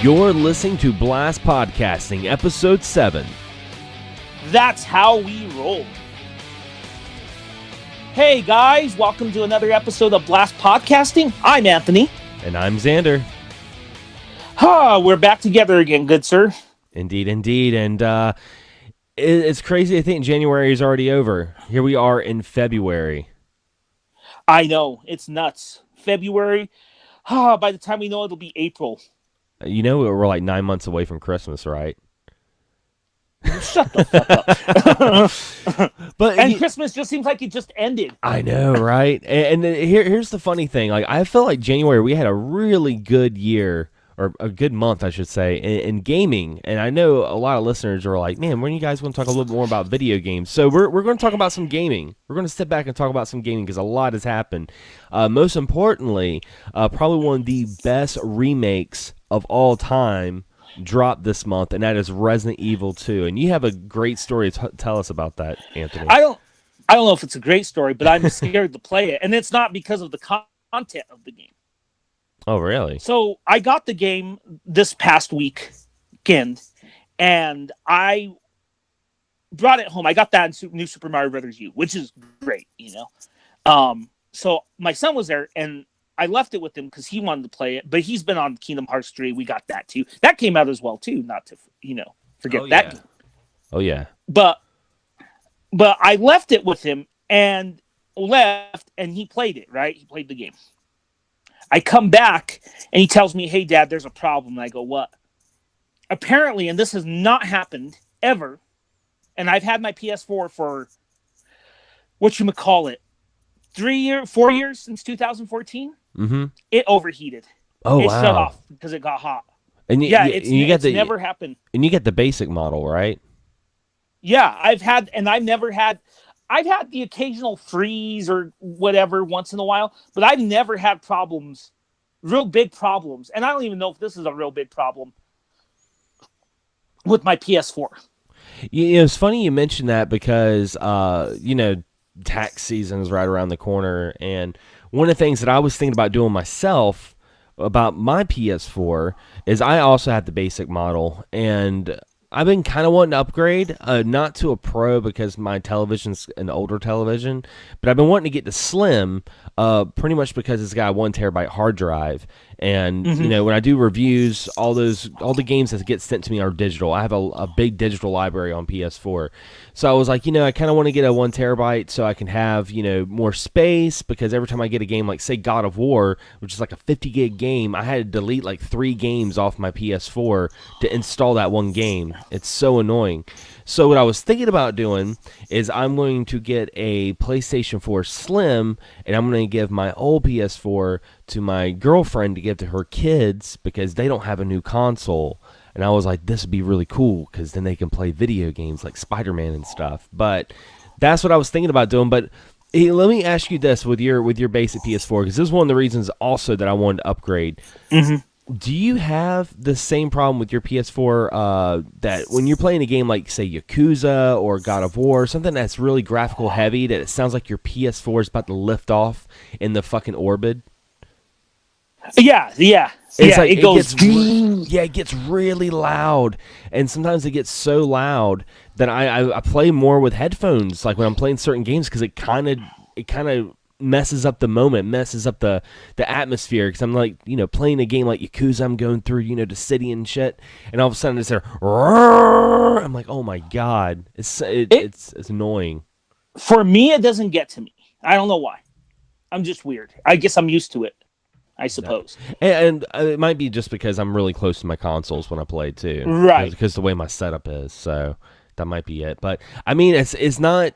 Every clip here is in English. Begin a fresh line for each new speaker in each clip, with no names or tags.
You're listening to Blast Podcasting, Episode 7.
That's how we roll. Hey guys, welcome to another episode of Blast Podcasting. I'm Anthony.
And I'm Xander.
We're back together again, good sir.
Indeed. And it's crazy to think January is already over. Here we are in February.
I know, it's nuts. February, by the time we know it'll be April.
You know we're like 9 months away from Christmas, right?
Shut the fuck up.
But
Christmas just seems like it just ended.
I know, right? And here's the funny thing. Like, I feel like January, we had a really good year, or a good month, I should say, in gaming. And I know a lot of listeners are like, man, when are you guys going to talk a little bit more about video games? So we're going to talk about some gaming. We're going to step back and talk about some gaming because a lot has happened. Most importantly, probably one of the best remakes of all time dropped this month, and that is Resident Evil 2. And you have a great story to tell us about that, Anthony.
I don't know if it's a great story, but I'm scared to play it. And it's not because of the content of the game.
Oh, really?
So I got the game this past weekend, and I brought it home. I got that in New Super Mario Brothers U, which is great, you know. So my son was there, and I left it with him because he wanted to play it, but he's been on Kingdom Hearts 3. We got that too. That came out as well too, not to, forget that game.
Oh, yeah.
But I left it with him and he played it, right? He played the game. I come back and he tells me, "Hey, Dad, there's a problem." And I go, "What?" Apparently, and this has not happened ever, and I've had my PS4 for, 4 years since 2014.
Mm-hmm.
It overheated.
Oh,
it
wow.
shut off because it got hot.
And
it's never happened.
And you get the basic model, right?
Yeah, I've had the occasional freeze or whatever once in a while, but I've never had problems, real big problems. And I don't even know if this is a real big problem with my PS4.
It's funny you mentioned that because, tax season is right around the corner. And one of the things that I was thinking about doing myself about my PS4 is I also have the basic model, and I've been kind of wanting to upgrade, not to a Pro because my television's an older television, but I've been wanting to get to Slim, pretty much because it's got a 1 terabyte hard drive. And, when I do reviews, all the games that get sent to me are digital. I have a big digital library on PS4. So I was like, I kind of want to get a 1 terabyte so I can have, more space, because every time I get a game like, say, God of War, which is like a 50 gig game, I had to delete like 3 games off my PS4 to install that one game. It's so annoying. So what I was thinking about doing is I'm going to get a PlayStation 4 Slim, and I'm going to give my old PS4 to my girlfriend to give to her kids because they don't have a new console. And I was like, this would be really cool because then they can play video games like Spider-Man and stuff. But that's what I was thinking about doing. But hey, let me ask you this with your basic PS4, because this is one of the reasons also that I wanted to upgrade. Mm-hmm. Do you have the same problem with your PS4 that when you're playing a game like, say, Yakuza or God of War, something that's really graphical heavy, that it sounds like your PS4 is about to lift off in the fucking orbit?
Yeah.
It's like,
it goes.
It gets really loud, and sometimes it gets so loud that I play more with headphones, like when I'm playing certain games, because it kind of messes up the moment, messes up the atmosphere, because I'm like, playing a game like Yakuza, I'm going through, the city and shit, and all of a sudden it's there, I'm like, oh my god, it's annoying.
For me, it doesn't get to me. I don't know why. I'm just weird. I guess I'm used to it, I suppose.
And it might be just because I'm really close to my consoles when I play too,
right?
Because the way my setup is, so that might be it. But I mean, it's not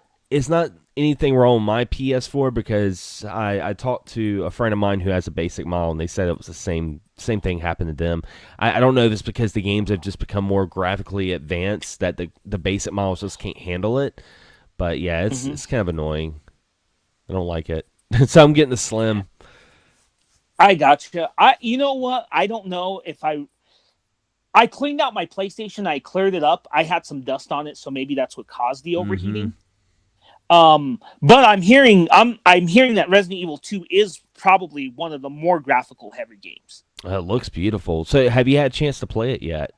anything wrong with my PS4, because I talked to a friend of mine who has a basic model, and they said it was the same thing happened to them. I don't know if it's because the games have just become more graphically advanced that the basic models just can't handle it. But yeah, it's kind of annoying. I don't like it. So I'm getting the Slim.
I gotcha. You know what? I don't know if I cleaned out my PlayStation. I cleared it up. I had some dust on it, so maybe that's what caused the overheating. But I'm hearing that Resident Evil 2 is probably one of the more graphical heavy games.
It looks beautiful. So, have you had a chance to play it yet?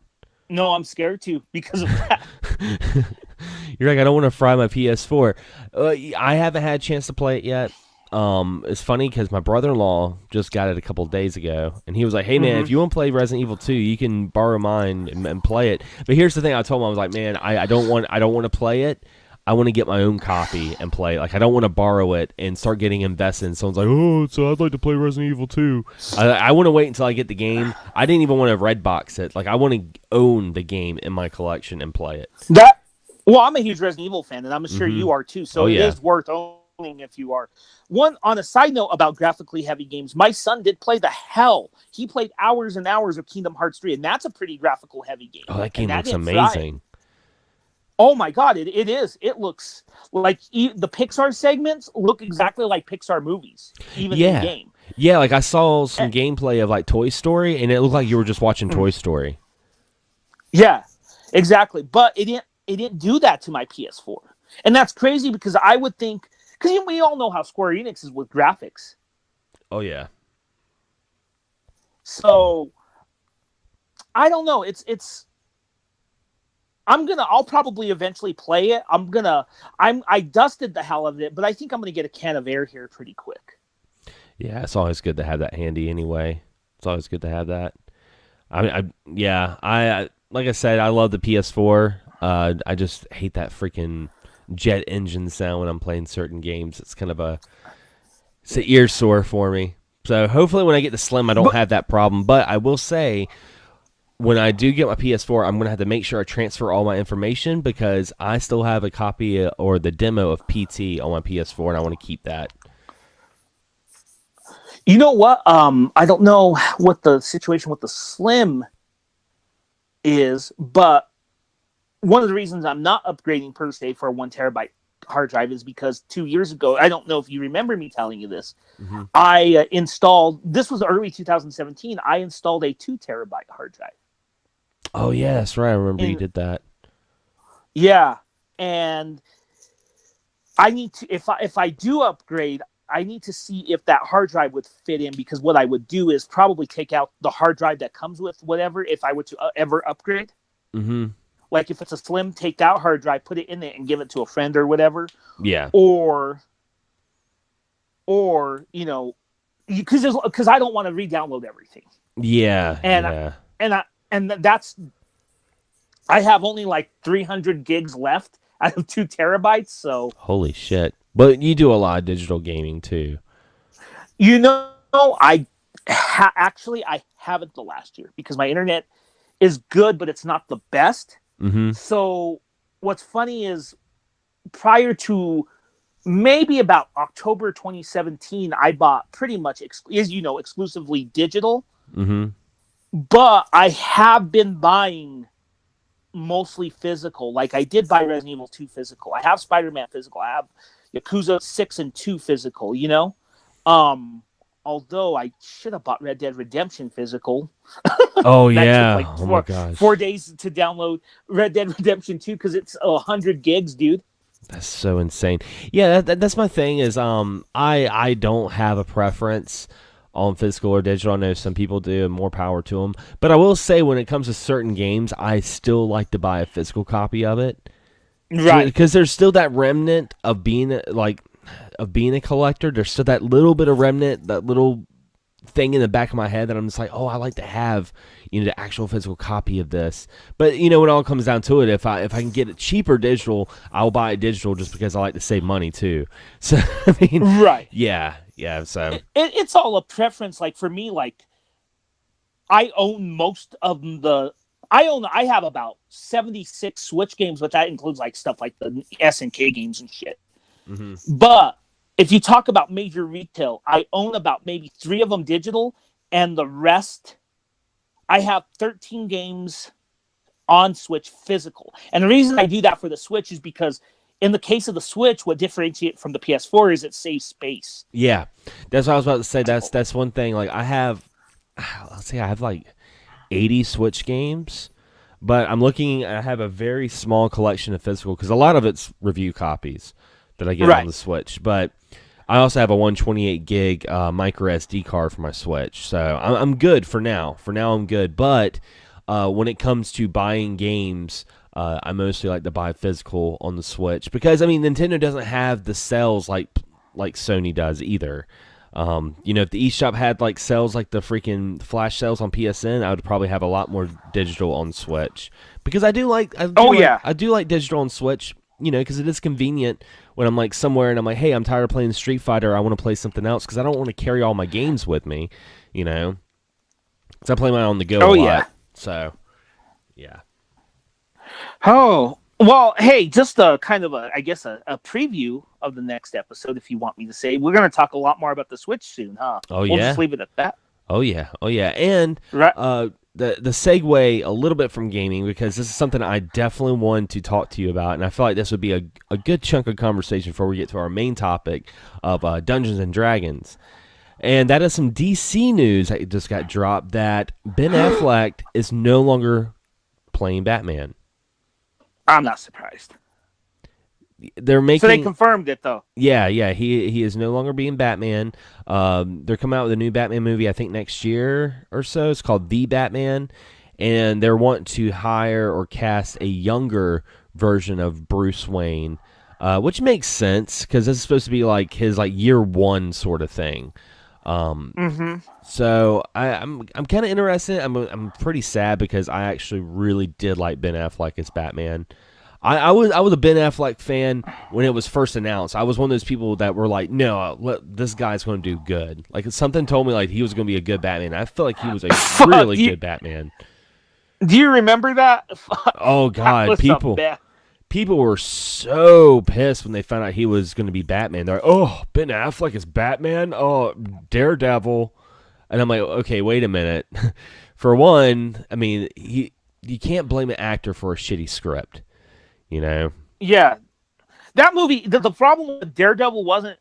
No, I'm scared to because of that.
You're like, I don't want to fry my PS4. I haven't had a chance to play it yet. It's funny because my brother-in-law just got it a couple of days ago, and he was like, "Hey man,
Hmm.
if you want to play Resident Evil 2, you can borrow mine and play it." But here's the thing: I told him I was like, "Man, I don't want to play it. I want to get my own copy and play it. Like, I don't want to borrow it and start getting invested." And someone's like, "Oh, so I'd like to play Resident Evil 2." I want to wait until I get the game. I didn't even want to red box it. Like, I want to own the game in my collection and play it.
That well, I'm a huge Resident Evil fan, and I'm sure
Mm-hmm.
you are too.
Oh
So it
yeah.
is worth owning if you are. One on a side note about graphically heavy games, my son did play the hell. He played hours and hours of Kingdom Hearts 3, and that's a pretty graphical heavy game.
Oh, that
And
game
that
looks
didn't fry it.
amazing.
Oh my god, it is. It looks like the Pixar segments look exactly like Pixar movies, even in
Yeah.
game.
Yeah, like I saw some
Eh,
gameplay of like Toy Story, and it looked like you were just watching
mm,
Toy Story.
yeah, exactly. But it didn't do that to my PS4, and that's crazy because I would think because we all know how Square Enix is with graphics.
Oh yeah.
So I don't know. I'll probably eventually play it. I dusted the hell out of it, but I think I'm gonna get a can of air here pretty quick.
Yeah, it's always good to have that handy anyway. It's always good to have that. I mean, I like I said, I love the PS4. I just hate that freaking jet engine sound when I'm playing certain games. It's an ear sore for me. So hopefully when I get the Slim, I don't
But
have that problem. But I will say, when I do get my PS4, I'm gonna have to make sure I transfer all my information because I still have a copy or the demo of PT on my PS4, and I want to keep that.
you know what? I don't know what the situation with the Slim is, but one of the reasons I'm not upgrading per se for a 1 terabyte hard drive is because 2 years ago, I don't know if you remember me telling you this,
Hmm.
I installed, this was early 2017, I installed a 2 terabyte hard drive.
Oh yeah, that's right. I remember you
And
did that.
yeah, and I need to, if I do upgrade, I need to see if that hard drive would fit in because what I would do is probably take out the hard drive that comes with whatever if I were to ever upgrade.
Hmm.
Like if it's a slim, take that hard drive, put it in it, and give it to a friend or whatever.
Yeah.
Or, because I don't want to re-download everything,
Yeah.
and
Yeah.
and I and that's I have only like 300 gigs left out of 2 terabytes. So
Holy shit. But you do a lot of digital gaming too.
you know, actually I haven't the last year because my internet is good, but it's not the best.
Hmm.
So what's funny is prior to maybe about October 2017, I bought pretty much, as you know, exclusively digital.
Hmm.
But I have been buying mostly physical. Like I did buy Resident Evil 2 physical. I have Spider-Man physical. I have Yakuza 6 and 2 physical, you know? Um, although I should have bought Red Dead Redemption physical.
Oh
That took
yeah.
like
Oh my
four
gosh.
days to download Red Dead Redemption 2 because it's 100 gigs, dude.
That's so insane. Yeah, that's my thing is I don't have a preference on physical or digital. I know some people do, and more power to them. But I will say when it comes to certain games, I still like to buy a physical copy of it
Right.
because there's still that remnant of being a collector. There's still that little bit of remnant, that little thing in the back of my head that I'm just like, oh, I like to have, the actual physical copy of this. But when it all comes down to it, if I can get it cheaper digital, I'll buy it digital just because I like to save money too. So I mean,
Right.
yeah. So
It's all a preference. Like for me, like I own most of the. I have about 76 Switch games, but that includes like stuff like the SNK games and shit.
hmm
But if you talk about major retail, I own about maybe 3 of them digital, and the rest I have 13 games on Switch physical. And the reason I do that for the Switch is because in the case of the Switch, what differentiates from the PS4 is it saves space.
yeah, that's what I was about to say. That's one thing. Like I have, let's say I have like 80 Switch games. But I'm looking. I have a very small collection of physical because a lot of it's review copies that I get on
Right.
the Switch. But I also have a 128 gig micro SD card for my Switch, so I'm good for now. For now, I'm good. But when it comes to buying games, I mostly like to buy physical on the Switch because I mean Nintendo doesn't have the sales like Sony does either. If the eShop had like sales like the freaking flash sales on PSN, I would probably have a lot more digital on Switch because
Oh yeah.
I do like digital on Switch. Because it is convenient when I'm like somewhere and I'm like, hey, I'm tired of playing Street Fighter. I want to play something else because I don't want to carry all my games with me. Because I play mine on the go a
Oh yeah.
lot. So yeah.
Oh, well, hey, just a kind of I guess a preview of the next episode, if you want me to say. We're going to talk a lot more about the Switch soon, huh?
Oh
We'll just
yeah.
leave it at that.
Oh yeah. Oh yeah. And
Right.
the segue a little bit from gaming because this is something I definitely want to talk to you about, and I feel like this would be a good chunk of conversation before we get to our main topic of Dungeons and Dragons. And that is some DC news that just got dropped that Ben Affleck is no longer playing Batman.
I'm not surprised.
They're
So they
making
confirmed it, though.
Yeah, he is no longer being Batman. They're coming out with a new Batman movie, I think next year or so. It's called The Batman, and they're wanting to hire or cast a younger version of Bruce Wayne, which makes sense because this is supposed to be like his like year one sort of thing.
Mm-hmm.
So I'm kind of interested. I'm pretty sad because I actually really did like Ben Affleck as Batman. I was a Ben Affleck fan when it was first announced. I was one of those people that were like, no, this guy's going to do good. Like something told me like he was going to be a good Batman. I feel like he was a really good Batman.
Do you remember that?
Oh
That
God,
was some bad.
people were so pissed when they found out he was going to be Batman. They're like, oh, Ben Affleck is Batman. Oh, Daredevil. And I'm like, okay, wait a minute. For one, I mean, you can't blame an actor for a shitty script.
Yeah, that movie. The problem with Daredevil wasn't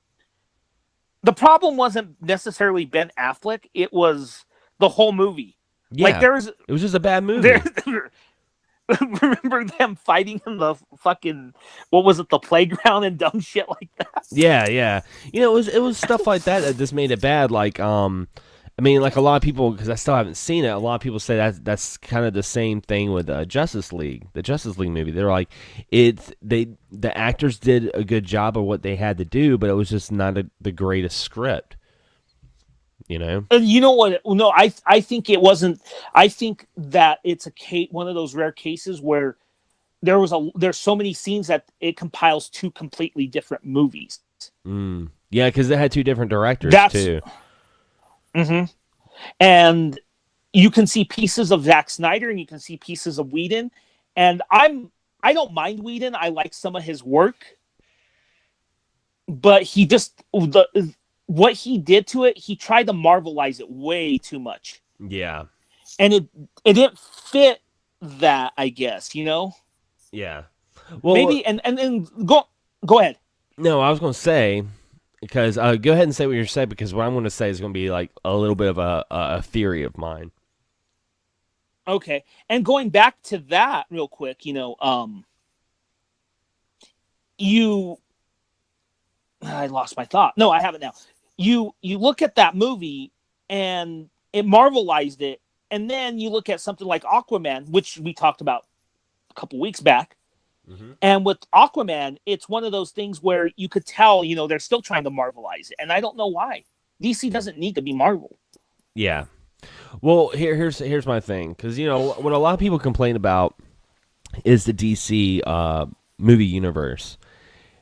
the problem wasn't necessarily Ben Affleck. It was the whole movie. Like
Yeah,
there's
it was just a bad
there.
movie.
Remember them fighting in the fucking what was it, the playground and dumb shit like that?
Yeah, yeah. It was stuff like that that just made it bad. Like, I mean, like a lot of people, because I still haven't seen it. A lot of people say that's kind of the same thing with Justice League, the Justice League movie. They're like, the actors did a good job of what they had to do, but it was just not the greatest script. You know?
And you know what? No, I think it wasn't. I think that it's one of those rare cases where there's so many scenes that it compiles two completely different movies.
Yeah, because they had two different directors
That's
too.
hmm and you can see pieces of Zack Snyder and you can see pieces of Whedon. And I don't mind Whedon. I like some of his work, but what he did to it, he tried to marvelize it way too much,
Yeah,
and it didn't fit that. I guess
yeah. Well,
maybe and go ahead.
no, I was gonna say. Because go ahead and say what you're saying, because what I'm going to say is going to be like a little bit of a theory of mine.
Okay, and going back to that real quick, you I lost my thought. No, I have it now. You look at that movie and it marvelized it, and then you look at something like Aquaman, which we talked about a couple weeks back.
Mm-hmm.
And with Aquaman, it's one of those things where you could tell, they're still trying to marvelize it, and I don't know why. DC doesn't need to be Marvel.
Yeah. Well, here's my thing, because what a lot of people complain about is the DC movie universe,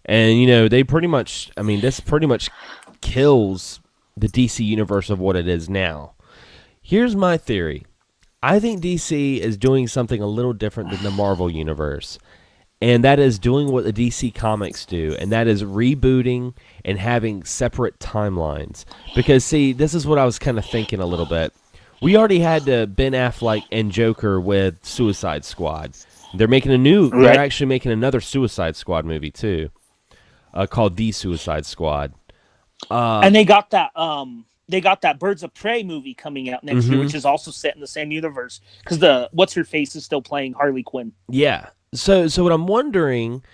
and they pretty much, I mean, this pretty much kills the DC universe of what it is now. Here's my theory. I think DC is doing something a little different than the Marvel universe. And that is doing what the DC comics do, and that is rebooting and having separate timelines. Because, see, this is what I was kind of thinking a little bit. We already had Ben Affleck and Joker with Suicide Squad. They're They're actually making another Suicide Squad movie too, called The Suicide Squad.
And they got that Birds of Prey movie coming out next year, which is also set in the same universe because what's her face is still playing Harley Quinn.
Yeah. So what I'm wondering,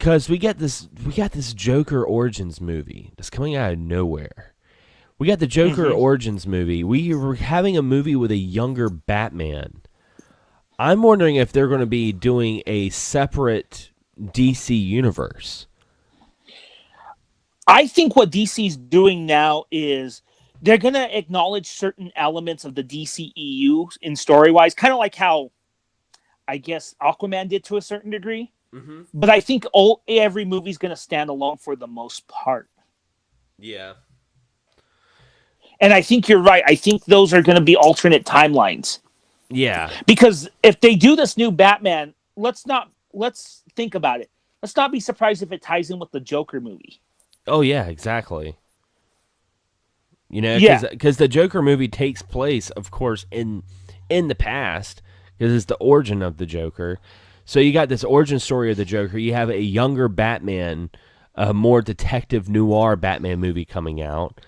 because we got this Joker Origins movie that's coming out of nowhere. We got the Joker
Mm-hmm.
Origins movie. We were having a movie with a younger Batman. I'm wondering if they're going to be doing a separate DC universe.
I think what DC's doing now is they're going to acknowledge certain elements of the DCEU in story wise, kind of like how I guess Aquaman did to a certain degree.
Mm-hmm.
But I think every movie's going to stand alone for the most part.
Yeah.
And I think you're right. I think those are going to be alternate timelines.
Yeah.
Because if they do this new Batman, let's think about it. Let's not be surprised if it ties in with the Joker movie.
Oh yeah, exactly. You know,
Yeah,
because the Joker movie takes place, of course, in the past, because it's the origin of the Joker. So you got this origin story of the Joker. You have a younger Batman, a more detective noir Batman movie coming out.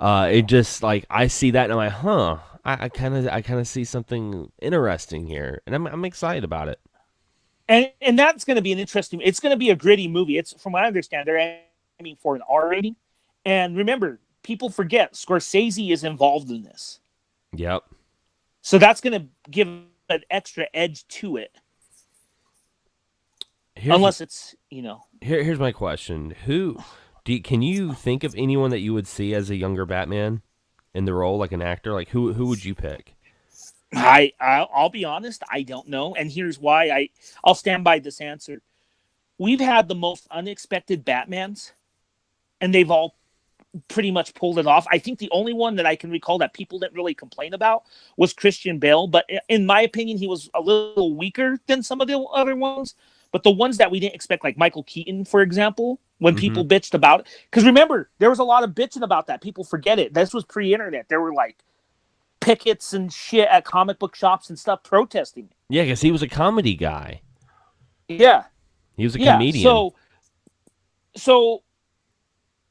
It just like I see that and I'm like, huh. I kind of see something interesting here, and I'm excited about it.
and that's going to be an interesting. It's going to be a gritty movie. It's from what I understand, they're aiming for an R rating. And remember, people forget Scorsese is involved in this,
Yep.
so that's going to give an extra edge to it.
Here's
Unless it's
here's my question: can you think of anyone that you would see as a younger Batman in the role, like an actor? Like who would you pick?
I'll be honest, I don't know, and here's why. I'll stand by this answer. We've had the most unexpected Batmans, and they've all pretty much pulled it off. I think the only one that I can recall that people didn't really complain about was Christian Bale, but in my opinion, he was a little weaker than some of the other ones. But the ones that we didn't expect, like Michael Keaton, for example, when
Mm-hmm.
people bitched about it, because remember, there was a lot of bitching about that. People forget it. This was pre-internet. There were like pickets and shit at comic book shops and stuff protesting it.
Yeah, because he was a comedy guy.
Yeah,
He was a
yeah.
comedian.
So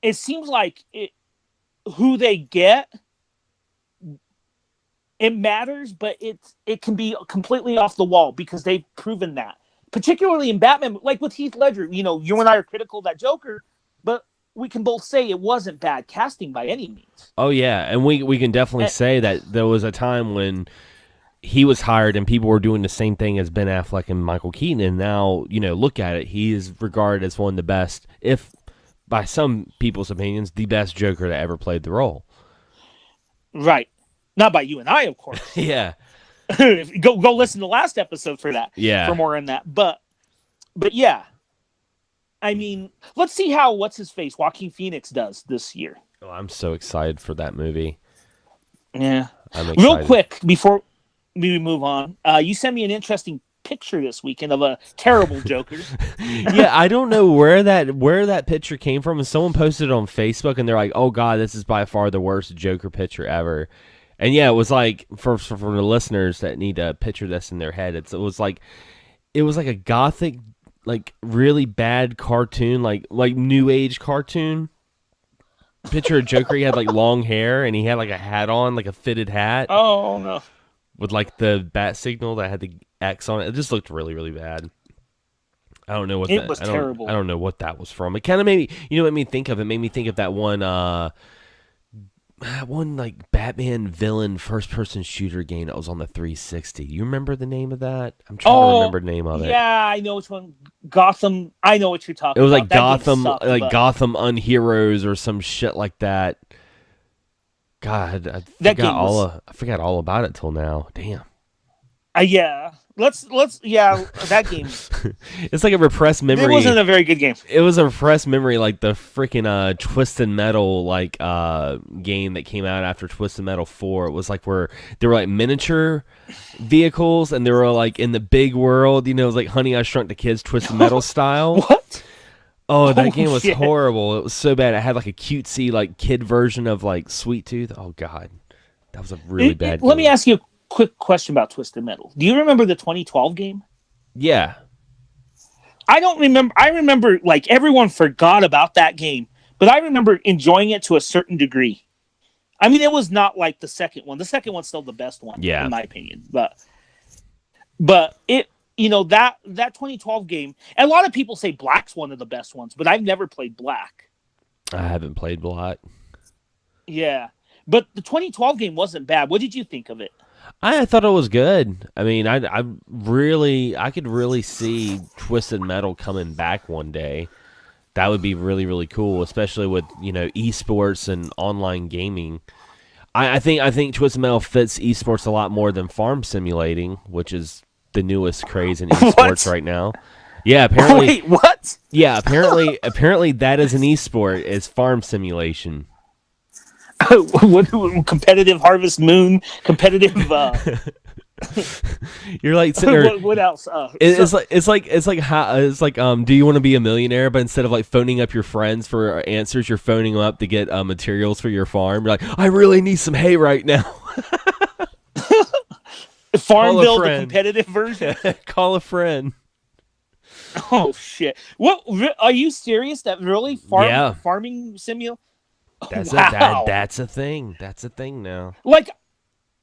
it seems like who they get, it matters, but it can be completely off the wall because they've proven that. Particularly in Batman, like with Heath Ledger, you and I are critical of that Joker, but we can both say it wasn't bad casting by any means.
Oh yeah, and we can definitely
And,
say that there was a time when he was hired and people were doing the same thing as Ben Affleck and Michael Keaton, and now look at it, he is regarded as one of the best, if by some people's opinions, the best Joker that ever played the role.
right. Not by you and I, of course.
Yeah,
go listen to the last episode for that, for
yeah.
more on that. But yeah, I mean, let's see how what's his face Joaquin Phoenix does this year.
Oh, I'm so excited for that movie.
Yeah.
I'm
Real
excited.
quick before we move on, you sent me an interesting picture this weekend of a terrible Joker.
Yeah, I don't know where that picture came from. And someone posted it on Facebook, and they're like, "Oh God, this is by far the worst Joker picture ever." And yeah, it was like for the listeners that need to picture this in their head, it was like a gothic, like really bad cartoon, like new age cartoon. Picture of Joker. He had like long hair, and he had like a hat on, like a fitted hat
Oh no.
with like the bat signal that had the X on it. It just looked really, really bad. I don't know what
It
that.
was
I
terrible.
don't know what that was from. It kind of made me. You know what made me think of? It made me think of that one. One like Batman villain first person shooter game that was on the 360. You remember the name of that? I'm trying to
Oh,
remember the name of it.
yeah, I know which one. Gotham. I know what you're
It
talking
was like
about. That game
Gotham,
sucked,
like
but
Gotham Unheroes or some shit like that. God, I
that
forgot
game was.
I forgot all about it till now. Damn.
Yeah. Let's. Yeah, that game.
It's like a repressed
It wasn't
memory.
a very good game.
It was a repressed memory, like the freaking Twisted Metal game that came out after Twisted Metal 4. It was like where they were like miniature vehicles, and they were like in the big world. It was like Honey I Shrunk the Kids Twisted Metal style.
What?
Oh, that
Oh
game was
shit.
horrible. It was so bad. It had like a cutesy like kid version of like Sweet Tooth. Oh God, that was a really bad
Let me
game.
ask you a quick question about Twisted Metal. Do you remember the 2012 game?
Yeah.
I don't remember. I remember like everyone forgot about that game, but I remember enjoying it to a certain degree. I mean, it was not like the second one. The second one's still the best one,
Yeah.
in my opinion. But that 2012 game, and a lot of people say Black's one of the best ones, but I've never played Black.
I haven't played Black.
Yeah. But the 2012 game wasn't bad. What did you think of it?
I thought it was good. I mean, I could really see Twisted Metal coming back one day. That would be really, really cool, especially with esports and online gaming. I think Twisted Metal fits esports a lot more than farm simulating, which is the newest craze in esports
What?
right now. Yeah, apparently.
Wait, what?
Yeah, apparently that is an esport. Is farm simulation.
What competitive Harvest Moon, competitive
You're like sitting there.
what else?
It's like do you want to be a millionaire? But instead of like phoning up your friends for answers, you're phoning them up to get materials for your farm. You're like, I really need some hay right now.
Farmville, the competitive version.
Call a friend.
Oh shit! What are you serious? That really
Yeah.
farming simul?
That's
Wow.
that's a thing. That's a thing now.
Like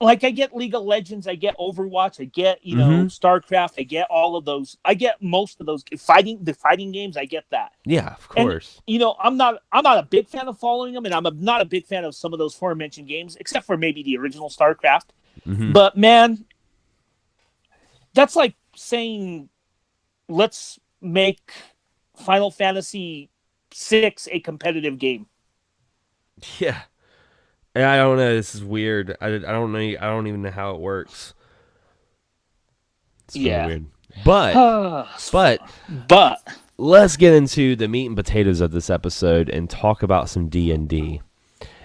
I get League of Legends, I get Overwatch, I get
Mhm.
StarCraft, I get all of those. I get most of those fighting games. I get that.
Yeah, of
And
course.
I'm not a big fan of following them, and not a big fan of some of those aforementioned games, except for maybe the original StarCraft.
Mhm.
But man, that's like saying let's make Final Fantasy VI a competitive game.
Yeah. I don't know. This is weird. I don't know. I don't even know how it works. It's really
Yeah.
weird. But
But
let's get into the meat and potatoes of this episode and talk about some D&D.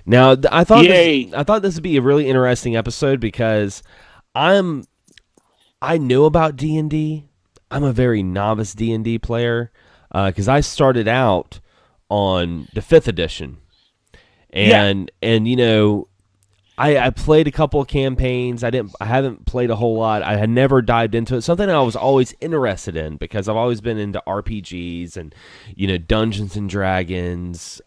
Now,
Yay.
I thought this would be a really interesting episode because I know about D&D. I'm a very novice D&D player because I started out on the 5th edition. And I played a couple of campaigns. I haven't played a whole lot. I had never dived into it. Something I was always interested in because I've always been into RPGs and Dungeons and Dragons,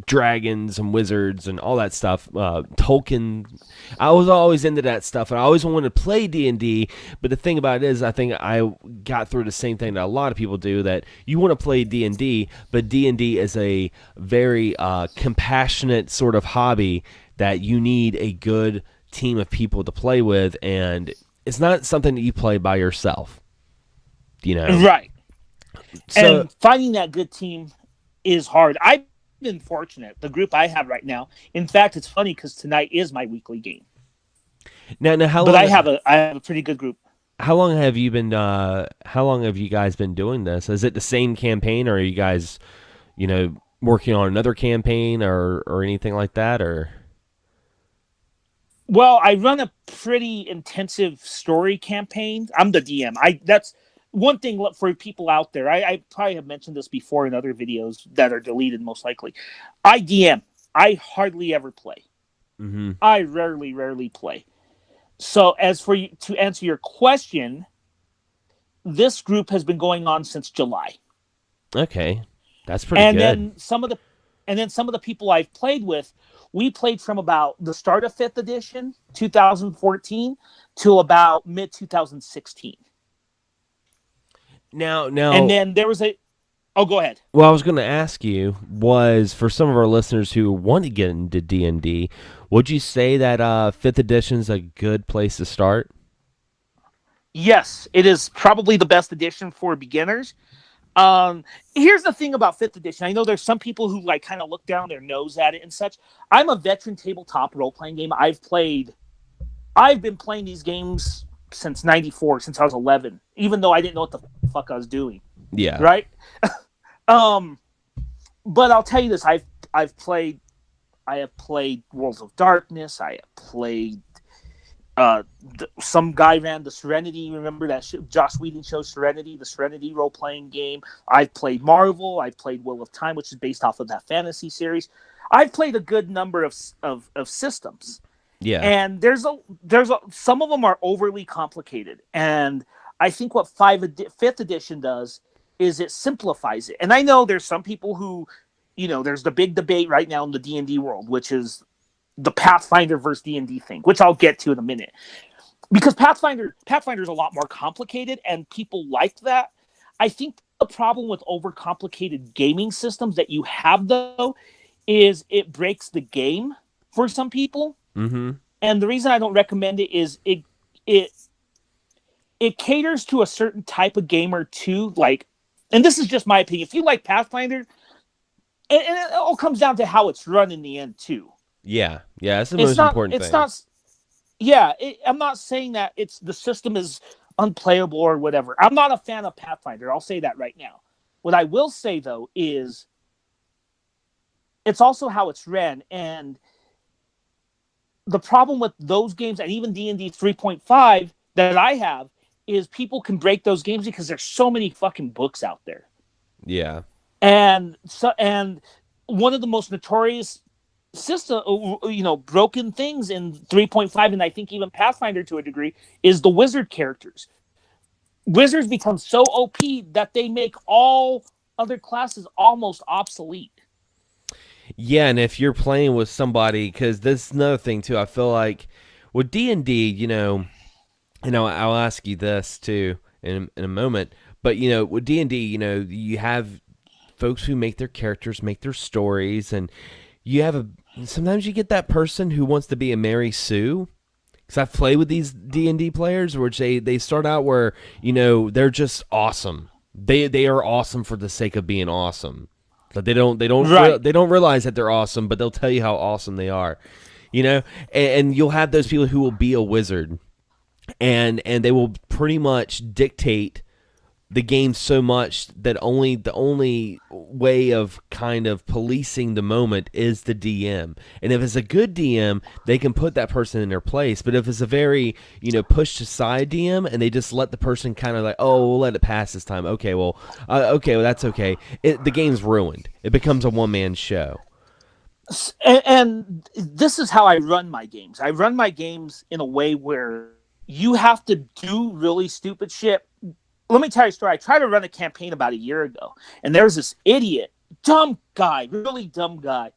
dragons and wizards and all that stuff. Tolkien. I was always into that stuff, and I always wanted to play D&D. But the thing about it is, I think I got through the same thing that a lot of people do, that you want to play D&D, but D&D is a very compassionate sort of hobby that you need a good team of people to play with, and it's not something that you play by yourself.
Right.
So,
And finding that good team is hard. I've been fortunate. The group I have right now. In fact, it's funny because tonight is my weekly game.
now how
But
long?
I have a pretty good group.
How long have you been? How long have you guys been doing this? Is it the same campaign, or are you guys, working on another campaign, or anything like that, or?
Well, I run a pretty intensive story campaign. I'm the DM. That's one thing for people out there. I probably have mentioned this before in other videos that are deleted, most likely. I DM. I hardly ever play.
Mm-hmm.
I rarely play. So, as for you to answer your question, this group has been going on since July.
Okay, that's pretty
And
good.
then some of the people I've played with, we played from about the start of 5th edition, 2014, to about mid 2016.
Now,
And then there was a. Oh, go ahead.
well, I was going to ask you was for some of our listeners who want to get into D&D, would you say that 5th edition is a good place to start?
Yes, it is probably the best edition for beginners. Here's the thing about 5th edition. I know there's some people who like kind of look down their nose at it and such. I'm a veteran tabletop role playing game. I've been playing these games since '94, since I was 11, even though I didn't know what the fuck I was doing.
Yeah.
Right. But I'll tell you this: I have played Worlds of Darkness. I have played. Some guy ran the Serenity. Remember that Joss Whedon show Serenity, the Serenity role playing game. I've played Marvel. I've played Wheel of Time, which is based off of that fantasy series. I've played a good number of systems.
Yeah.
And some of them are overly complicated, and I think what 5th edition does is it simplifies it. And I know there's some people who, there's the big debate right now in the D&D world, which is the Pathfinder versus D&D thing, which I'll get to in a minute. because Pathfinder is a lot more complicated, and people like that. I think the problem with overcomplicated gaming systems that you have though is it breaks the game for some people.
Mm-hmm.
And the reason I don't recommend it is it it caters to a certain type of gamer too. Like, and this is just my opinion. If you like Pathfinder, and it all comes down to how it's run in the end too.
Yeah, yeah, that's the
It's
most
not.
important
It's
thing.
not. Yeah, I'm not saying that it's the system is unplayable or whatever. I'm not a fan of Pathfinder. I'll say that right now. What I will say though is it's also how it's ran, and the problem with those games and even D&D 3.5 that I have is people can break those games because there's so many fucking books out there.
Yeah.
And one of the most notorious system, broken things in 3.5, and I think even Pathfinder to a degree, is the wizard characters. Wizards become so OP that they make all other classes almost obsolete.
Yeah, and if you're playing with somebody, because this is another thing too, I feel like with D&D, I'll ask you this too in a moment, but with D&D, you have folks who make their characters, make their stories, and you have sometimes you get that person who wants to be a Mary Sue. Because I've played with these D&D players, which they start out where they're just awesome. They are awesome for the sake of being awesome. But
Right.
they don't realize that they're awesome, but they'll tell you how awesome they are. And you'll have those people who will be a wizard, and they will pretty much dictate the game so much that the only way of kind of policing the moment is the DM. And if it's a good DM, they can put that person in their place. But if it's a very pushed aside DM and they just let the person kind of like, oh, we'll let it pass this time. Okay, well that's okay. The game's ruined. It becomes a one man show.
And this is how I run my games. I run my games in a way where you have to do really stupid shit. Let me tell you a story. I tried to run a campaign about a year ago, and there was this idiot, dumb guy, really dumb guy,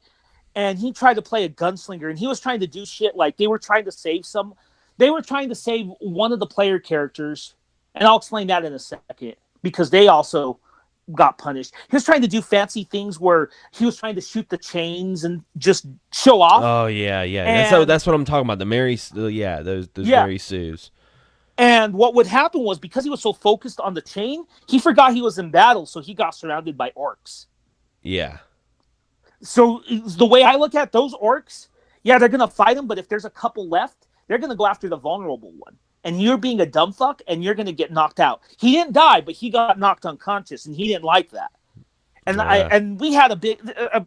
and he tried to play a gunslinger, and he was trying to do shit like they were trying to save one of the player characters, and I'll explain that in a second because they also got punished. He was trying to do fancy things where he was trying to shoot the chains and just show off.
Oh yeah, yeah.
And
That's what I'm talking about. The yeah, those
yeah,
Mary Sues.
and what would happen was because he was so focused on the chain, he forgot he was in battle, so he got surrounded by orcs.
Yeah.
So the way I look at those orcs, yeah, they're gonna fight him, but if there's a couple left, they're gonna go after the vulnerable one. And you're being a dumb fuck, and you're gonna get knocked out. He didn't die, but he got knocked unconscious, and he didn't like that.
Uh,
And we had a big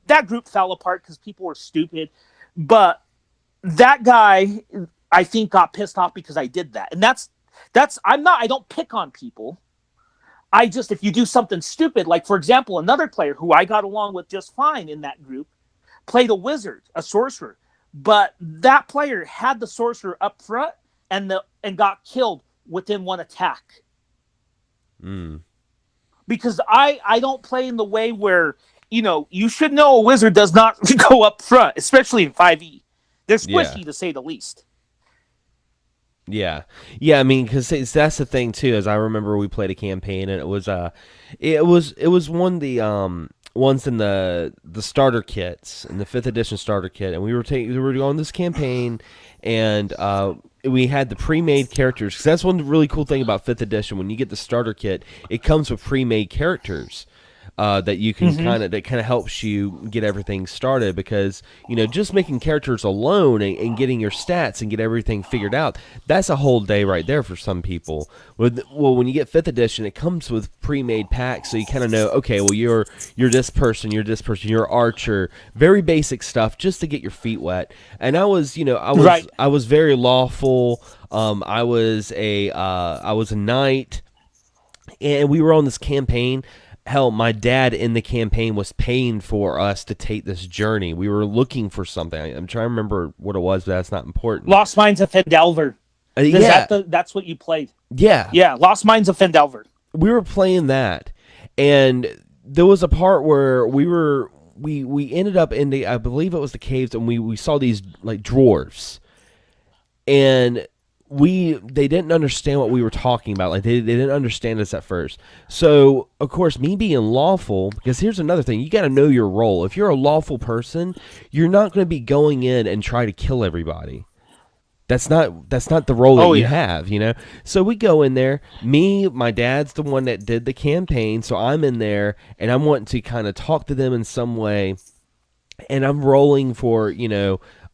that group fell apart because people were stupid, but that guy I think got pissed off because I did that, and I don't pick on people. I just if you do something stupid, like for example, another player who I got along with just fine in that group played a wizard, a sorcerer, but that player had the sorcerer up front and got killed within one attack
mm,
because I don't play in the way where you should know a wizard does not go up front, especially in 5e. They're
yeah.
squishy to say the least.
Yeah, yeah. I mean, because that's the thing too. As I remember, we played a campaign, and it was one of the ones in the starter kits in the fifth edition starter kit, and we were on this campaign, and we had the pre-made characters. Because that's one really cool thing about fifth edition. When you get the starter kit, it comes with pre-made characters. That you can that kind of helps you get everything started because just making characters alone and getting your stats and get everything figured out, that's a whole day right there for some people. Well, when you get 5th edition, it comes with pre-made packs, so you kind of know, okay, well you're this person, you're Archer, very basic stuff just to get your feet wet. And
Right.
I was very lawful. I was a knight, and we were on this campaign. Hell, my dad in the campaign was paying for us to take this journey. We were looking for something. I'm trying to remember what it was, but that's not important.
Lost Mines of Fendelver.
Yeah,
That's what you played?
yeah.
Yeah, Lost Mines of Fendelver.
We were playing that, and there was a part where we ended up in I believe it was the caves, and we saw these like dwarves, and they didn't understand what we were talking about. Like they didn't understand us at first. So of course, me being lawful, because here's another thing: you got to know your role. If you're a lawful person, you're not going to be going in and try to kill everybody. That's not the role that
Oh
you
yeah.
have, you know. So we go in there. Me, my dad's the one that did the campaign, so I'm in there and I'm wanting to kind of talk to them in some way, and I'm rolling for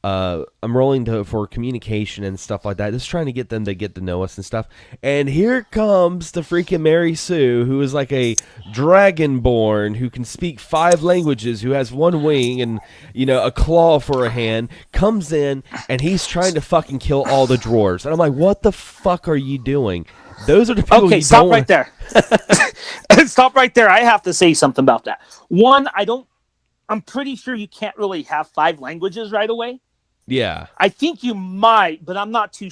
I'm rolling for communication and stuff like that, just trying to get them to get to know us and stuff. And here comes the freaking Mary Sue, who is like a dragonborn who can speak 5 languages, who has one wing and a claw for a hand, comes in and he's trying to fucking kill all the drawers. And I'm like, what the fuck are you doing? Those are the people
Okay,
you
stop
don't
right
want.
there. Stop right there. I have to say something about that. One, I don't. I'm pretty sure you can't really have 5 languages right away.
Yeah.
I think you might, but I'm not too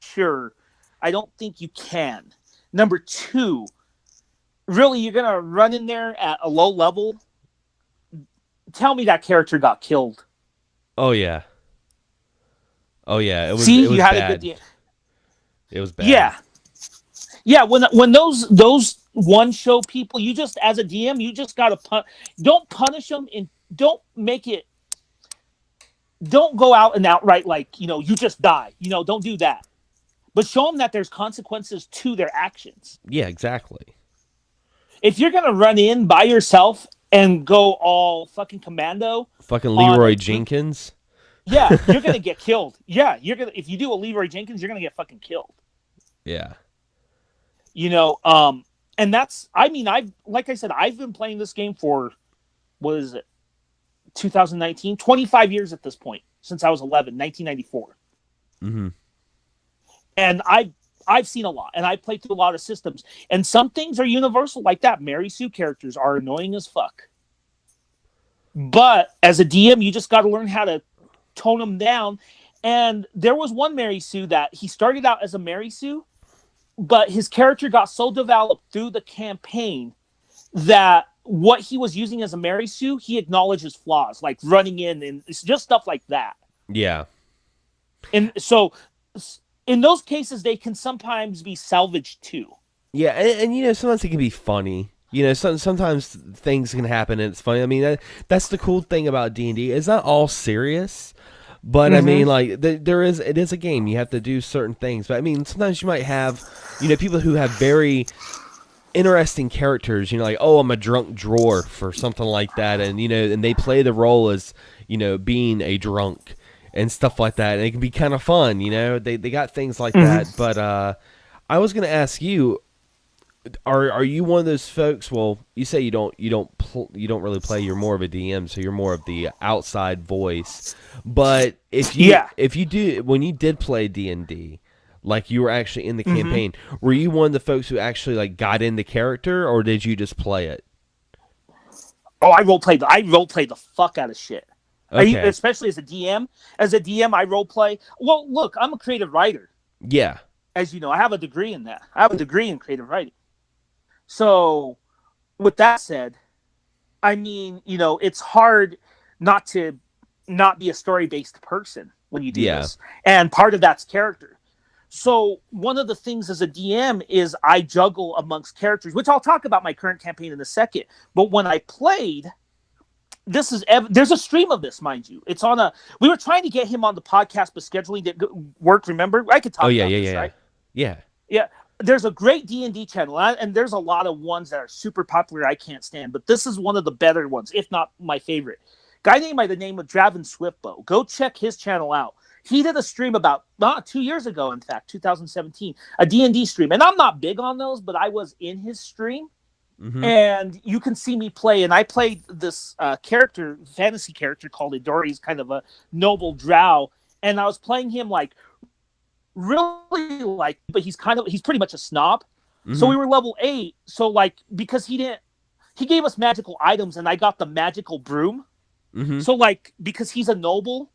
sure. I don't think you can. Number two, really, you're gonna run in there at a low level. Tell me that character got killed.
Oh yeah. Oh yeah. It was
See,
it
you
was
had a good.
bad. It was bad.
Yeah, yeah. When those one show people, you just as a DM, you just gotta don't punish them and don't make it. Don't go out and outright like you just die. Don't do that. But show them that there's consequences to their actions.
Yeah, exactly.
If you're gonna run in by yourself and go all fucking commando
Fucking
on a
Leroy
group,
Jenkins.
yeah, you're gonna get killed. Yeah, you're gonna if you do a Leroy Jenkins, you're gonna get fucking killed.
Yeah.
You know, and that's I mean, like I said, I've been playing this game for what is it, 2019, 25 years at this point, since I was 11, 1994.
Mm-hmm.
And I've seen a lot, and I played through a lot of systems, and some things are universal, like that. Mary Sue characters are annoying as fuck, but as a DM, you just got to learn how to tone them down. And there was one Mary Sue that he started out as a Mary Sue, but his character got so developed through the campaign that what he was using as a Mary Sue, he acknowledges flaws, like running in and it's just stuff like that.
Yeah.
And so in those cases, they can sometimes be salvaged too.
Yeah, and sometimes it can be funny. Sometimes things can happen and it's funny. I mean, that's the cool thing about D&D. It's not all serious, but I
Mm-hmm.
mean, like it is a game. You have to do certain things. But I mean, sometimes you might have, people who have very interesting characters. Like, oh, I'm a drunk dwarf or something like that, and they play the role as being a drunk and stuff like that, and it can be kind of fun. They got things like
Mm-hmm.
that. But I was gonna ask you, are you one of those folks? Well, you say you don't really play. You're more of a DM, so you're more of the outside voice. But
Yeah.
if you do when you did play D&D, like you were actually in the
Mm-hmm.
campaign, were you one of the folks who actually like got into character, or did you just play it?
Oh, I role play the fuck out of shit.
Okay,
Especially as a DM. As a DM, I role play. Well, look, I'm a creative writer.
yeah,
As you know, I have a degree in that. I have a degree in creative writing. So, with that said, I mean, it's hard not to not be a story based person when you do
yeah,
this. And part of that's character. So, one of the things as a DM is I juggle amongst characters, which I'll talk about my current campaign in a second. But when I played, there's a stream of this, mind you. It's on a. We were trying to get him on the podcast, but scheduling didn't work. Remember, I could
oh
talk
yeah,
about
yeah,
this,
yeah,
right?
yeah,
Yeah, there's a great D&D channel, and there's a lot of ones that are super popular I can't stand, but this is one of the better ones, if not my favorite. Guy named by the name of Draven Swiftbow. Go check his channel out. He did a stream about 2 years ago, in fact, 2017, a D&D stream. And I'm not big on those, but I was in his stream,
mm-hmm,
and you can see me play. And I played this fantasy character called Idori. He's kind of a noble drow. And I was playing him like really like, but he's pretty much a snob. So
mm-hmm,
we were level 8. So like, because he gave us magical items and I got the magical broom.
mm-hmm.
So like, because he's a noble,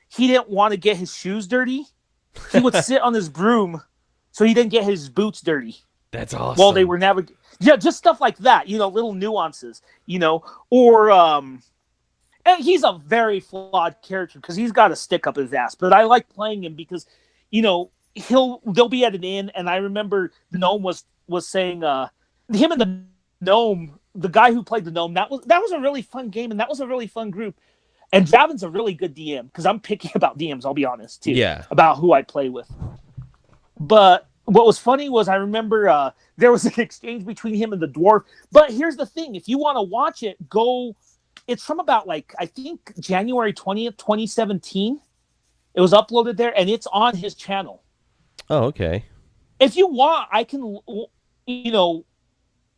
he didn't want to get his shoes dirty. He would sit on his broom so he didn't get his boots dirty
That's
while they
awesome.
were navigating. Yeah, just stuff like that, little nuances, or and he's a very flawed character because he's got a stick up his ass. But I like playing him because, you know, they'll be at an inn, and I remember the gnome was saying him and the gnome, the guy who played the gnome, that was a really fun game, and that was a really fun group. And Javin's a really good DM because I'm picky about DMs. I'll be honest too
Yeah.
about who I play with. But what was funny was I remember there was an exchange between him and the dwarf. But here's the thing: if you want to watch it, go. It's from about like I think January 20th, 2017. It was uploaded there, and it's on his channel.
Oh, okay.
If you want, I can,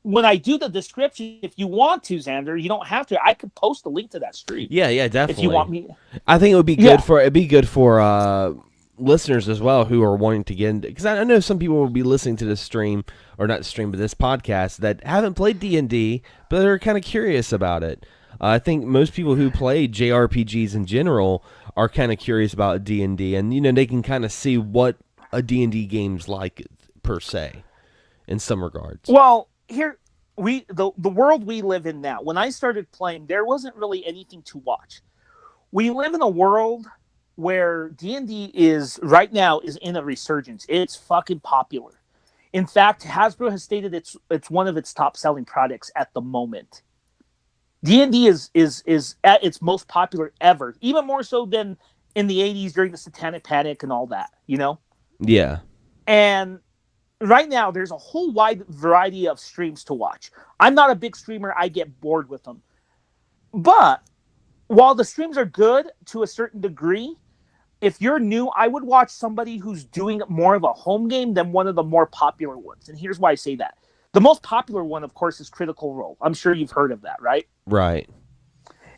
when I do the description, if you want to, Xander, you don't have to. I could post a link to that stream
Yeah, yeah,
if you
definitely.
want me.
I think it would be
Yeah.
good for listeners as well who are wanting to get into, because I know some people will be listening to this stream, or not stream, but this podcast that haven't played D&D, but are kind of curious about it. I think most people who play JRPGs in general are kind of curious about D&D, and they can kind of see what a D&D game's like per se in some regards.
Well, here the world we live in now. When I started playing, there wasn't really anything to watch. We live in a world where D&D is right now is in a resurgence. It's fucking popular. In fact, Hasbro has stated it's one of its top selling products at the moment. D&D is at its most popular ever, even more so than in the 80s during the Satanic Panic and all that.
Yeah.
And right now there's a whole wide variety of streams to watch. I'm not a big streamer, I get bored with them. But while the streams are good to a certain degree, if you're new, I would watch somebody who's doing more of a home game than one of the more popular ones. And here's why I say that. The most popular one, of course, is Critical Role. I'm sure you've heard of that, right?
Right.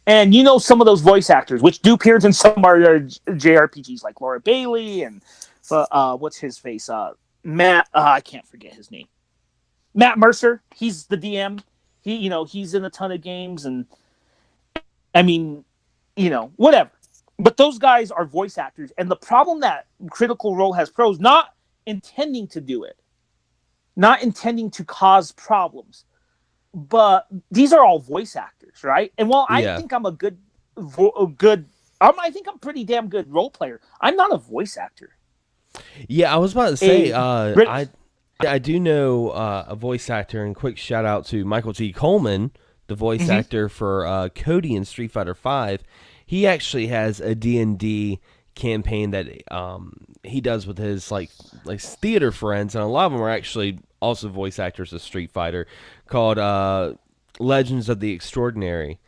And you know some of those voice actors, which do appear in some of our JRPGs, like Laura Bailey and what's his face? Matt. I can't forget his name. Matt Mercer. He's the DM. He's in a ton of games, and I mean, whatever. But those guys are voice actors, and the problem that Critical Role has pros, not intending to do it, not intending to cause problems, but these are all voice actors, right? And while I
Yeah.
think I'm I think I'm pretty damn good role player. I'm not a voice actor.
Yeah, I was about to say,
Brit-
I do know a voice actor, and quick shout out to Michael T. Coleman, the voice actor for Cody in Street Fighter V. He actually has a D&D campaign that he does with his like theater friends, and a lot of them are actually also voice actors of Street Fighter, called Legends of the Extraordinary.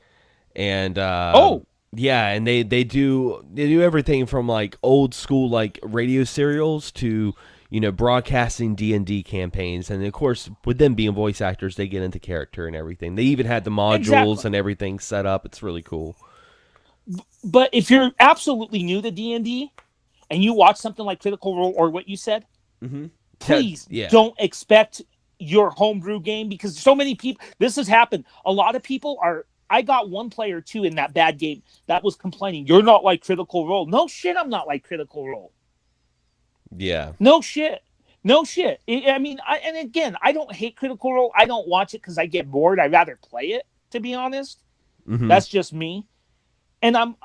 And yeah, and they do everything from like old school like radio serials to broadcasting D&D campaigns, and of course with them being voice actors, they get into character and everything. They even had the modules
exactly.
and everything set up. It's really cool.
But if you're absolutely new to D&D and you watch something like Critical Role or what you said, please
Yeah.
don't expect your homebrew game, because so many people, this has happened. A lot of people are, I got one player too in that bad game that was complaining, you're not like Critical Role. No shit, I'm not like Critical Role.
Yeah.
No shit. No shit. I mean, and again, I don't hate Critical Role. I don't watch it because I get bored. I'd rather play it, to be honest. That's just me. And and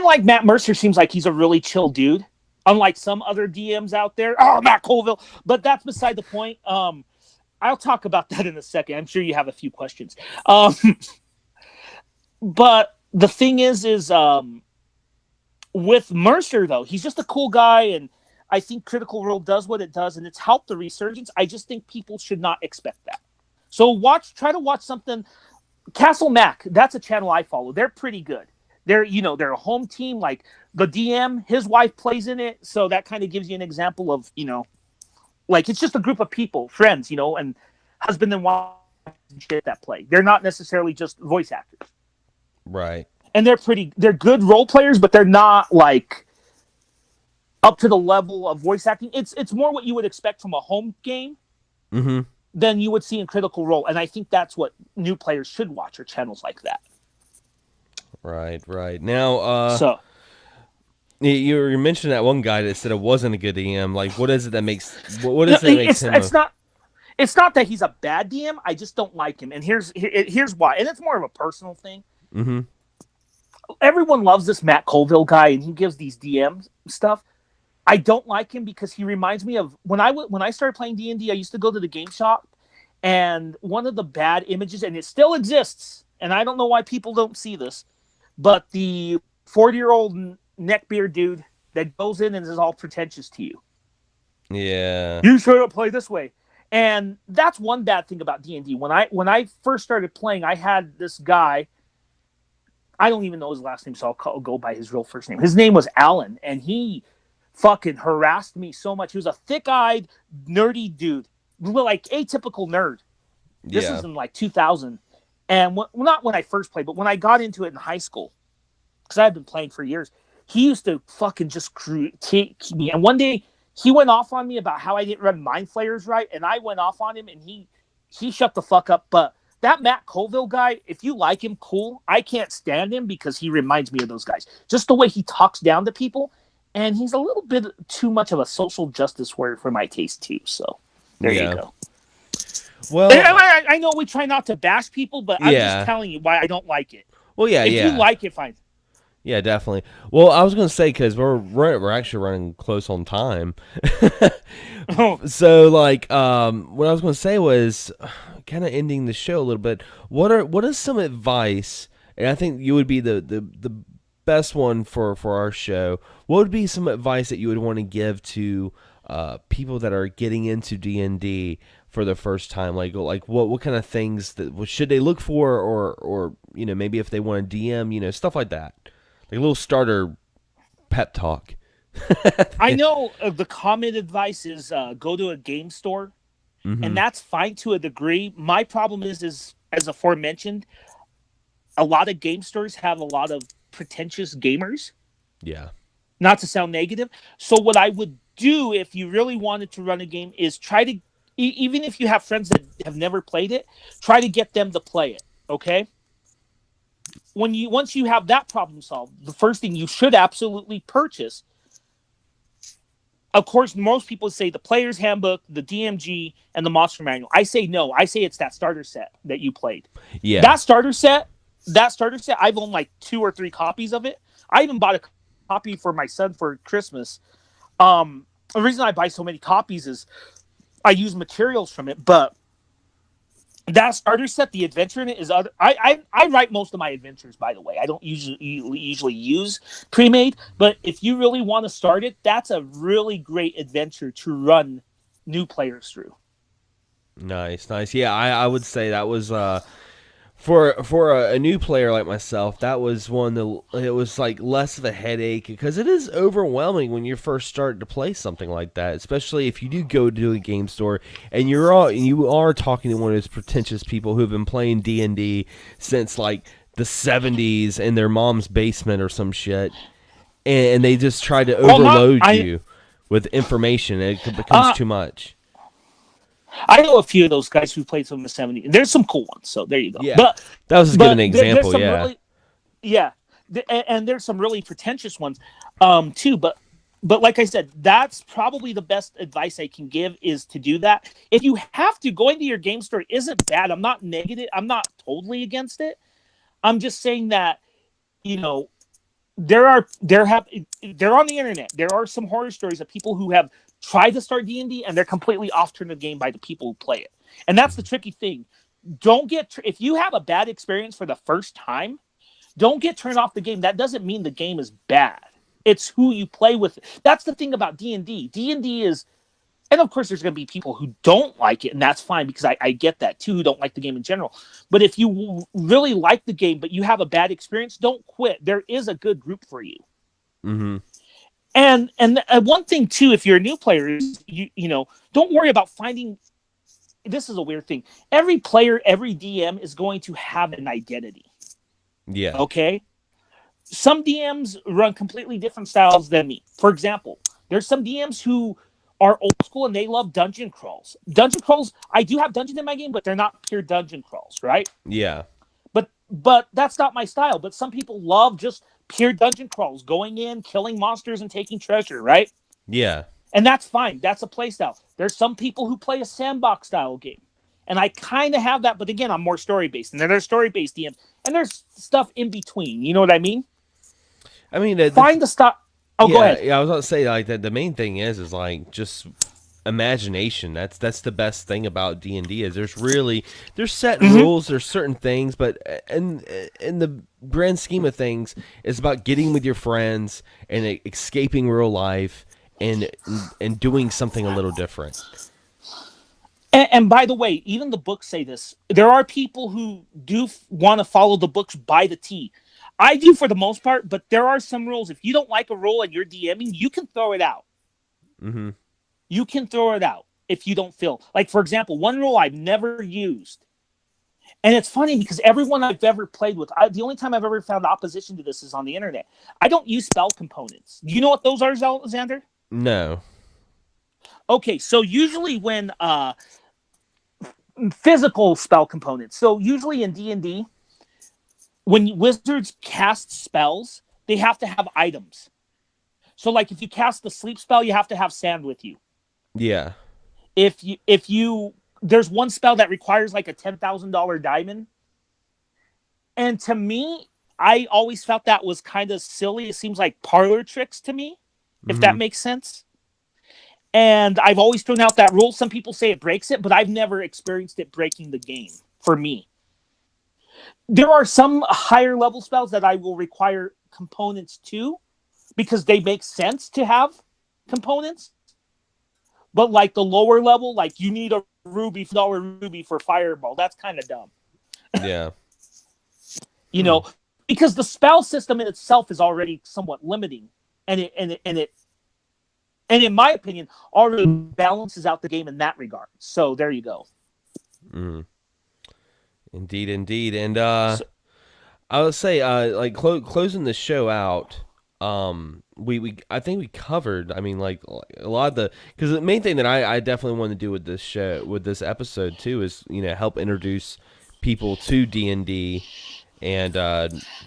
like Matt Mercer seems like he's a really chill dude, unlike some other DMs out there. Oh, Matt Colville. But that's beside the point. I'll talk about that in a second. I'm sure you have a few questions. But the thing is with Mercer, though, he's just a cool guy, and I think Critical Role does what it does, and it's helped the resurgence. I just think people should not expect that. So try to watch something. Castle Mac, that's a channel I follow. They're pretty good. They're a home team. Like the DM, his wife plays in it, so that kind of gives you an example of like it's just a group of people, friends, and husband and wife and shit that play. They're not necessarily just voice actors.
Right.
And they're good role players, but they're not like up to the level of voice acting. It's more what you would expect from a home game than you would see in Critical Role. And I think that's what new players should watch, or channels like that.
Right. Now,
So
you mentioned that one guy that said it wasn't a good DM. Like, what is it that makes what is it that makes him?
It's not that he's a bad DM. I just don't like him, and here's why. And it's more of a personal thing. Everyone loves this Matt Colville guy, and he gives these DM stuff. I don't like him because he reminds me of when I started playing D&D. I used to go to the game shop, and one of the bad images, and it still exists, and I don't know why people don't see this, but the 40-year-old neckbeard dude that goes in and is all pretentious to you.
Yeah.
You should play this way. And that's one bad thing about D&D. When I first started playing, I had this guy. I don't even know his last name, so I'll go by his real first name. His name was Alan, and he fucking harassed me so much. He was a thick-eyed, nerdy dude, like atypical nerd. This
Yeah.
was in like 2000, and not when I first played, but when I got into it in high school, because I had been playing for years. He used to fucking just take me, and one day he went off on me about how I didn't run mind flayers right, and I went off on him, and he shut the fuck up. But that Matt Colville guy, if you like him, cool. I can't stand him because he reminds me of those guys. Just the way he talks down to people, and he's a little bit too much of a social justice warrior for my taste too. So there you
Yeah.
go.
Well,
I know we try not to bash people, but I'm just
yeah.
telling you why I don't like it.
Well, yeah,
If you
yeah.
like it, fine.
Yeah, definitely. Well, I was gonna say because we're actually running close on time. So like, what I was gonna say was kind of ending the show a little bit. What is some advice? And I think you would be the best one for our show. What would be some advice that you would want to give to people that are getting into D&D for the first time? Like what kind of things that what should they look for, or maybe if they want to DM, stuff like that. Like a little starter pep talk.
I know the common advice is go to a game store, and
Mm-hmm.
that's fine to a degree. My problem is as aforementioned, a lot of game stores have a lot of pretentious gamers.
Yeah.
Not to sound negative. So what I would do if you really wanted to run a game is try to, even if you have friends that have never played it, try to get them to play it. Okay. Once you have that problem solved, the first thing you should absolutely purchase. Of course, most people say the player's handbook, the DMG, and the monster manual. I say no. I say it's that starter set that you played.
Yeah.
That starter set, that starter set, I've owned like 2 or 3 copies of it. I even bought a copy for my son for Christmas. The reason I buy so many copies is I use materials from it, but that starter set, the adventure in it is other. I write most of my adventures, by the way. I don't usually use pre-made, but if you really want to start it, that's a really great adventure to run new players through.
Nice, nice. Yeah, I would say that was for a new player like myself, that was one that it was like less of a headache because it is overwhelming when you first start to play something like that, especially if you do go to a game store and you are talking to one of those pretentious people who've been playing D&D since like the 70s in their mom's basement or some shit, and they just try to
Well, not
overload
I.
you with information and it becomes too much.
I know a few of those guys who played some in the '70s. There's some cool ones, so there you go.
Yeah,
But
that was just giving an
there's
example.
some
Yeah.
really, yeah, and there's some really pretentious ones too. But like I said, that's probably the best advice I can give is to do that. If you have to, going to your game store isn't bad. I'm not negative. I'm not totally against it. I'm just saying that you know they're on the internet. There are some horror stories of people who have tried to start D&D and they're completely off turn the game by the people who play it. And that's the tricky thing. Don't get if you have a bad experience for the first time, don't get turned off the game. That doesn't mean the game is bad. It's who you play with. That's the thing about D&D. D&D is, and of course there's going to be people who don't like it, and that's fine because I get that too, who don't like the game in general. But if you really like the game but you have a bad experience, don't quit. There is a good group for you.
Mm-hmm.
And one thing too, if you're a new player, is you don't worry about finding. This is a weird thing. Every player, every DM is going to have an identity.
Yeah.
Okay, some DMs run completely different styles than me. For example, there's some DMs who are old school and they love dungeon crawls. Dungeon crawls, I do have dungeons in my game, but they're not pure dungeon crawls, right?
Yeah.
But that's not my style. But some people love just pure dungeon crawls, going in, killing monsters, and taking treasure, right?
Yeah.
And that's fine. That's a play style. There's some people who play a sandbox style game. And I kind of have that, but again, I'm more story based. And then there's story based DMs. And there's stuff in between. You know what I mean?
I mean,
Find the style. Oh, go ahead.
Yeah, I was about to say like that. The main thing is like just imagination. That's the best thing about D&D is there's set
Hmm.
rules, there's certain things, but in the grand scheme of things, it's about getting with your friends and escaping real life and and doing something a little different.
And by the way, even the books say this. There are people who do want to follow the books by the T. I do for the most part, but there are some rules. If you don't like a rule and you're DMing, you can throw it out.
Mm-hmm.
You can throw it out if you don't feel. Like, for example, one rule I've never used. And it's funny because everyone I've ever played with, the only time I've ever found opposition to this is on the internet. I don't use spell components. Do you know what those are, Xander?
No.
Okay, so usually when physical spell components. So usually in D&D, when wizards cast spells, they have to have items. So like if you cast the sleep spell, you have to have sand with you.
Yeah.
If you there's one spell that requires like a $10,000 diamond. And to me, I always felt that was kind of silly. It seems like parlor tricks to me, if
Mm-hmm.
that makes sense. And I've always thrown out that rule. Some people say it breaks it, but I've never experienced it breaking the game for me. There are some higher level spells that I will require components to because they make sense to have components. But like the lower level, like you need a dollar ruby for fireball. That's kind of dumb.
Yeah.
You know, because the spell system in itself is already somewhat limiting. And in my opinion, already balances out the game in that regard. So there you go.
Mm. Indeed, indeed. And
So,
I would say, like closing the show out, we I think we covered. I mean, like a lot of the because the main thing that I definitely want to do with this show, with this episode too, is help introduce people to D&D, and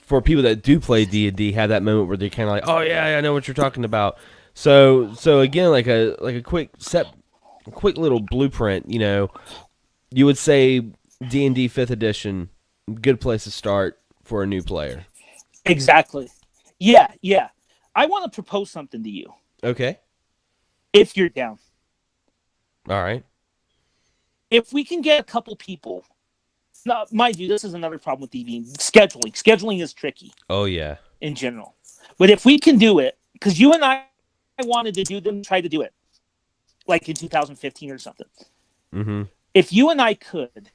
for people that do play D&D, have that moment where they're kind of like, oh yeah, I know what you're talking about. So again, like a quick little blueprint. You would say D&D 5th edition, good place to start for a new player.
exactly. Yeah, yeah. I want to propose something to you
Okay.
if you're down.
All right.
If we can get a couple people, now, mind you, this is another problem with DV scheduling. Scheduling is tricky
Oh yeah.
in general. But if we can do it, because you and I wanted to do them, try to do it like in 2015 or something.
Mm-hmm.
If you and I could,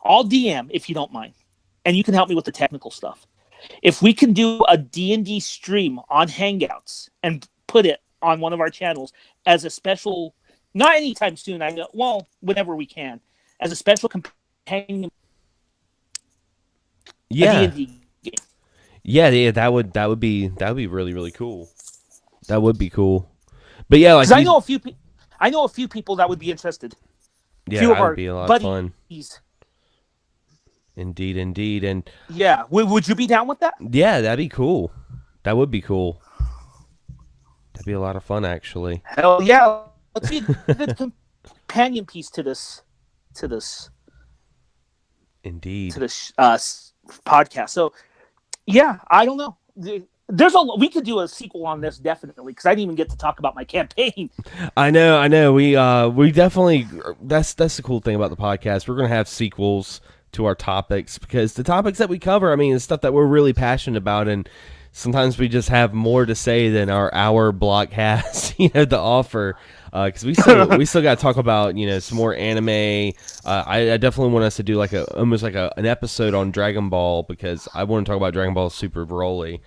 I'll DM if you don't mind, and you can help me with the technical stuff. If we can do a D&D stream on Hangouts and put it on one of our channels as a special, not anytime soon, I know, well, whenever we can, as a special companion, a
Yeah.
D&D game.
Yeah. That would be really really cool. That would be cool. But yeah, like
Because
you.
I know a few people that would be interested. A
Yeah,
few of
that would
our
be a lot of fun.
buddies.
Indeed, indeed, and
Yeah, would you be down with that?
yeah, that'd be cool. That would be cool. That'd be a lot of fun, actually.
Hell yeah! Let's be a good companion piece to this, to this,
Indeed.
to this podcast. So yeah, I don't know. We could do a sequel on this definitely because I didn't even get to talk about my campaign.
I know. We definitely that's the cool thing about the podcast. We're gonna have sequels to our topics because the topics that we cover, I mean, it's stuff that we're really passionate about, and sometimes we just have more to say than our hour block has, to offer. Because we still got to talk about some more anime. I definitely want us to do like almost like an episode on Dragon Ball because I want to talk about Dragon Ball Super Broly.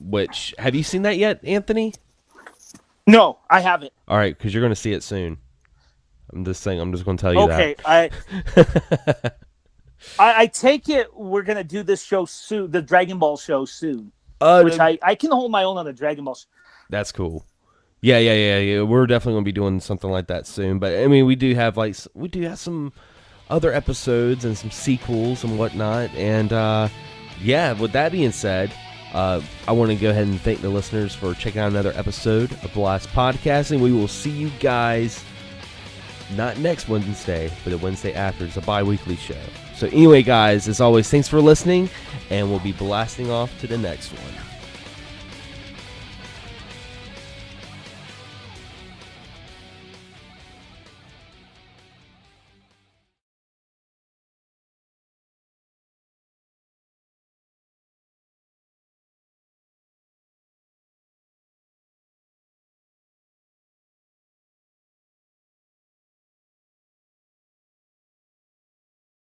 Which have you seen that yet, Anthony?
No, I haven't.
All right, because you're going to see it soon. I'm just going to tell you
Okay,
that.
I take it we're gonna do this show soon, the Dragon Ball show soon, which I can hold my own on the Dragon Ball.
That's cool. Yeah. We're definitely gonna be doing something like that soon. But I mean, we do have some other episodes and some sequels and whatnot. And yeah, with that being said, I want to go ahead and thank the listeners for checking out another episode of Blast Podcasting. We will see you guys not next Wednesday, but the Wednesday after. It's a bi-weekly show. So anyway, guys, as always, thanks for listening, and we'll be blasting off to the next one.